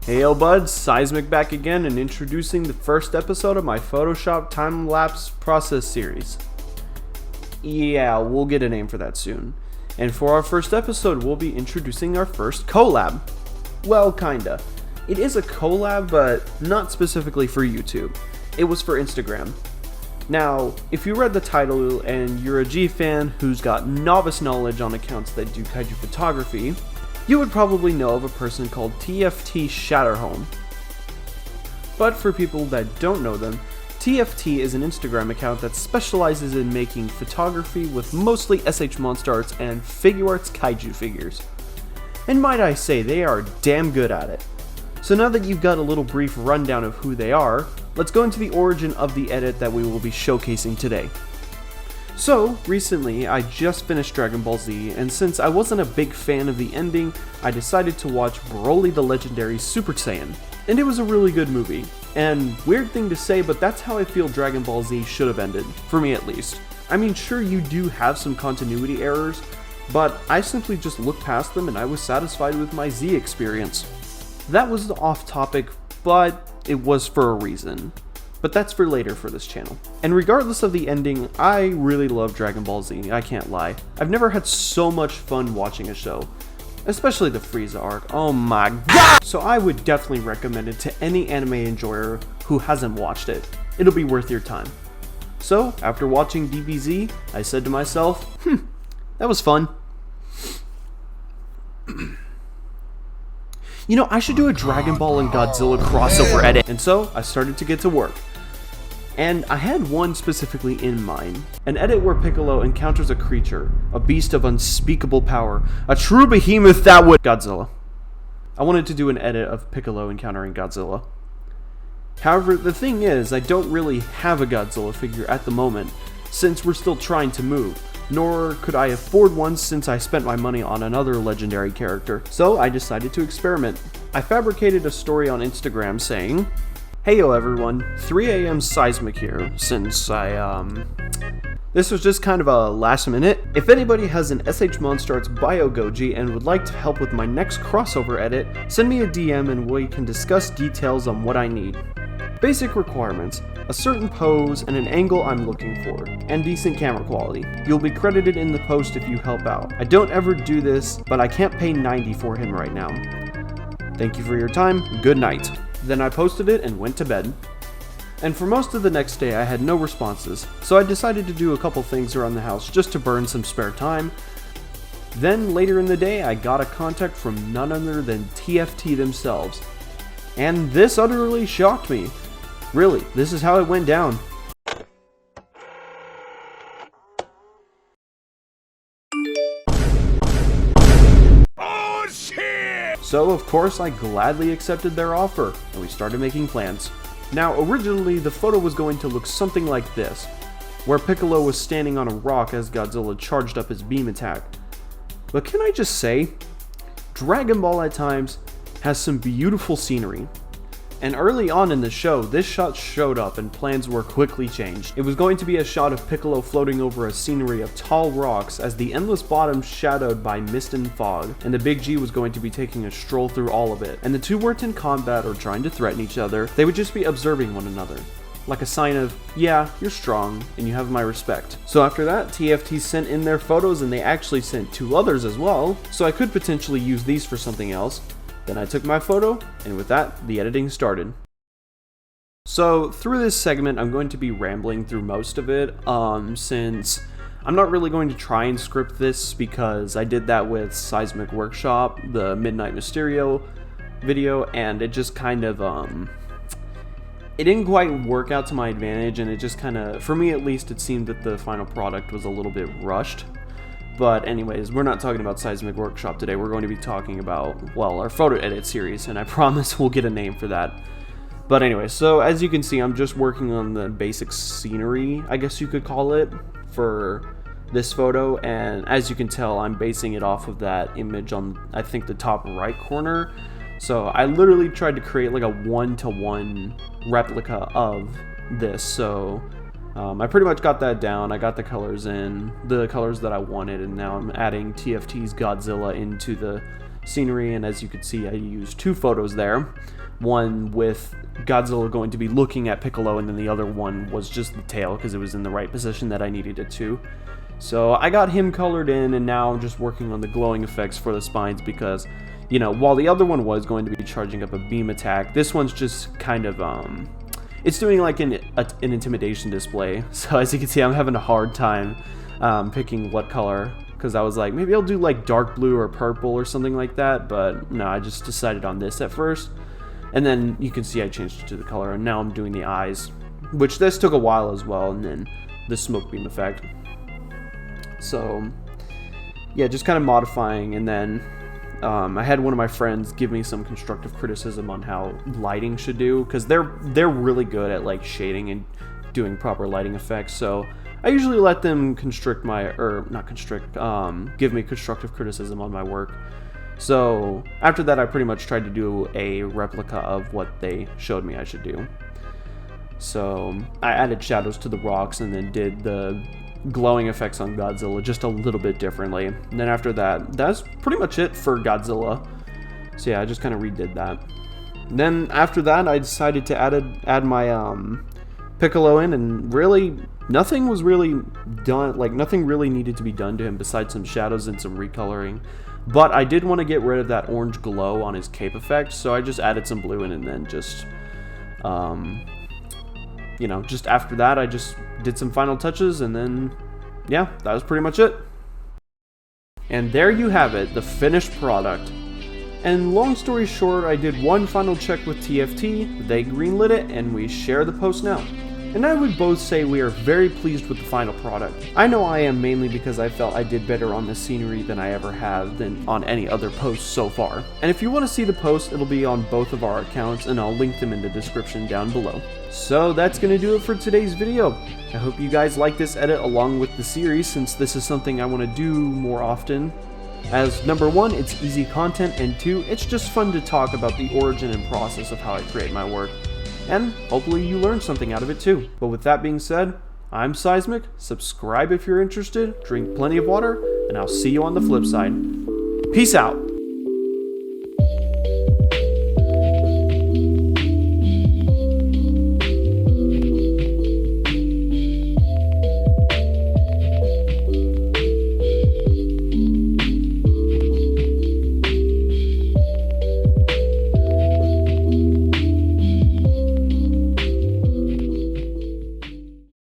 Hey yo buds, Sizemic back again and introducing the first episode of my Photoshop time-lapse process series. Yeah, we'll get a name for that soon. And for our first episode, we'll be introducing our first collab. Well, kinda. It is a collab, but not specifically for YouTube. It was for Instagram. Now, if you read the title and you're a G fan who's got novice knowledge on accounts that do kaiju photography, you would probably know of a person called TFTShatterHome. But for people that don't know them, TFT is an Instagram account that specializes in making photography with mostly SH Monster Arts and Figuarts kaiju figures. And might I say, they are damn good at it. So now that you've got a little brief rundown of who they are, let's go into the origin of the edit that we will be showcasing today. So, recently, I just finished Dragon Ball Z, and since I wasn't a big fan of the ending, I decided to watch Broly the Legendary Super Saiyan, and it was a really good movie. And, weird thing to say, but that's how I feel Dragon Ball Z should have ended, for me at least. I mean, sure, you do have some continuity errors, but I simply just looked past them and I was satisfied with my Z experience. That was off topic, but it was for a reason. But that's for later for this channel. And regardless of the ending, I really love Dragon Ball Z, I can't lie. I've never had so much fun watching a show. Especially the Frieza arc, oh my god! So I would definitely recommend it to any anime enjoyer who hasn't watched it. It'll be worth your time. So, after watching DBZ, I said to myself, that was fun. You know, I should do a Dragon Ball and Godzilla crossover edit. And so, I started to get to work. And I had one specifically in mind. An edit where Piccolo encounters a creature, a beast of unspeakable power, a true behemoth that would... Godzilla. I wanted to do an edit of Piccolo encountering Godzilla. However, the thing is, I don't really have a Godzilla figure at the moment, since we're still trying to move. Nor could I afford one since I spent my money on another legendary character. So I decided to experiment. I fabricated a story on Instagram saying, "Hey yo everyone, 3 AM Sizemic here, since this was just kind of a last minute. If anybody has an SH Monster Arts Bio Goji and would like to help with my next crossover edit, send me a DM and we can discuss details on what I need. Basic requirements, a certain pose and an angle I'm looking for, and decent camera quality. You'll be credited in the post if you help out. I don't ever do this, but I can't pay 90 for him right now. Thank you for your time, good night." Then I posted it and went to bed. And for most of the next day I had no responses, so I decided to do a couple things around the house just to burn some spare time. Then later in the day I got a contact from none other than TFT themselves. And this utterly shocked me. Really, this is how it went down. Oh shit! So of course I gladly accepted their offer, and we started making plans. Now originally the photo was going to look something like this, where Piccolo was standing on a rock as Godzilla charged up his beam attack. But can I just say, Dragon Ball at times has some beautiful scenery. And early on in the show, this shot showed up and plans were quickly changed. It was going to be a shot of Piccolo floating over a scenery of tall rocks as the endless bottom shadowed by mist and fog, and the Big G was going to be taking a stroll through all of it. And the two weren't in combat or trying to threaten each other, they would just be observing one another. Like a sign of, yeah, you're strong, and you have my respect. So after that, TFT sent in their photos and they actually sent 2 others as well, so I could potentially use these for something else. Then I took my photo, and with that, the editing started. So, through this segment, I'm going to be rambling through most of it, since I'm not really going to try and script this, because I did that with Sizemic Workshop, the Midnight Mysterio video, and it just kind of, it didn't quite work out to my advantage, and it just kind of, for me at least, it seemed that the final product was a little bit rushed. But anyways, we're not talking about Sizemic Workshop today, we're going to be talking about, well, our photo edit series, and I promise we'll get a name for that. But anyway, so as you can see, I'm just working on the basic scenery, I guess you could call it, for this photo, and as you can tell, I'm basing it off of that image on, I think, the top right corner. So I literally tried to create like a 1-to-1 replica of this, so I pretty much got that down. I got the colors in, the colors that I wanted, and now I'm adding TFT's Godzilla into the scenery, and as you can see, I used 2 photos there. One with Godzilla going to be looking at Piccolo, and then the other one was just the tail because it was in the right position that I needed it to. So I got him colored in, and now I'm just working on the glowing effects for the spines because, you know, while the other one was going to be charging up a beam attack, this one's just kind of, it's doing like an intimidation display. So as you can see, I'm having a hard time picking what color, because I was like, maybe I'll do like dark blue or purple or something like that, but no, I just decided on this at first. And then you can see I changed it to the color, and now I'm doing the eyes, which this took a while as well, and then the smoke beam effect. So yeah, just kind of modifying. And then I had one of my friends give me some constructive criticism on how lighting should do, because they're really good at like shading and doing proper lighting effects. So I usually let them give me constructive criticism on my work. So after that, I pretty much tried to do a replica of what they showed me I should do. So I added shadows to the rocks and then did the glowing effects on Godzilla just a little bit differently. And then after that, that's pretty much it for Godzilla. So yeah, I just kind of redid that. And then after that, I decided to add my Piccolo in, and really nothing was really done, like nothing really needed to be done to him besides some shadows and some recoloring. But I did want to get rid of that orange glow on his cape effect, so I just added some blue in, and then just you know, just after that I just did some final touches, and then yeah, that was pretty much it. And there you have it, the finished product. And long story short, I did one final check with TFT, they greenlit it, and we share the post now. And I would both say we are very pleased with the final product. I know I am, mainly because I felt I did better on the scenery than I ever have than on any other post so far. And if you want to see the post, it'll be on both of our accounts, and I'll link them in the description down below. So that's going to do it for today's video. I hope you guys like this edit along with the series, since this is something I want to do more often. As number 1, it's easy content, and 2, it's just fun to talk about the origin and process of how I create my work. And hopefully you learned something out of it too. But with that being said, I'm Sizemic, subscribe if you're interested, drink plenty of water, and I'll see you on the flip side. Peace out!